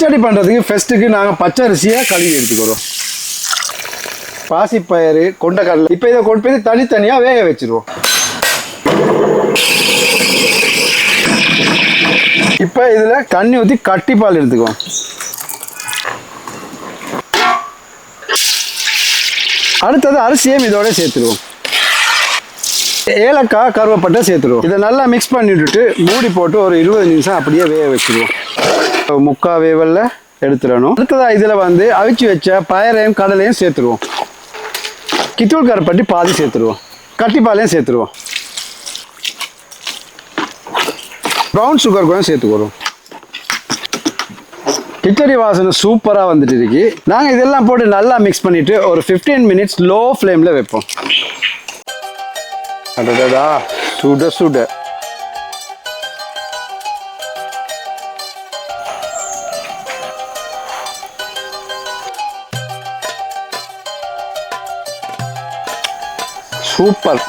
கிச்சடி பண்ணுறதுக்கு ஃபர்ஸ்ட்டுக்கு நாங்கள் பச்சை அரிசியாக கழுவி எடுத்துக்கிறோம். பாசிப்பயிறு, கொண்டைக்கடலை. இப்போ இதை கொண்டு போய் தனித்தனியாக வேக வச்சிருவோம். இப்போ இதில் தண்ணி ஊற்றி கட்டிப்பால் எடுத்துக்குவோம். அடுத்தது அரிசியும் இதோட சேர்த்துருவோம். ஏலக்காய், கருவேப்பட்டை சேர்த்துருவோம். இதை நல்லா மிக்ஸ் பண்ணி விட்டுட்டு மூடி போட்டு ஒரு 20 நிமிஷம் அப்படியே வேக வச்சுருவோம். முக்கால் வேவலில் எடுத்துடணும். அடுத்ததாக இதில் வந்து அவிச்சு வச்ச பயரையும் கடலையும் சேர்த்துருவோம். கித்தூள் கருப்பட்டி பாதி சேர்த்துருவோம். கட்டிப்பாலையும் சேர்த்துருவோம். ப்ரௌன் சுகர் கூட சேர்த்துக்கிறோம். கிச்சடி வாசனை சூப்பராக வந்துட்டு இருக்கு. நாங்கள் இதெல்லாம் போட்டு நல்லா மிக்ஸ் பண்ணிட்டு ஒரு 15 மினிட்ஸ் லோ ஃப்ளேமில் வைப்போம். அடடா, சுட சுட. சூப்பர்.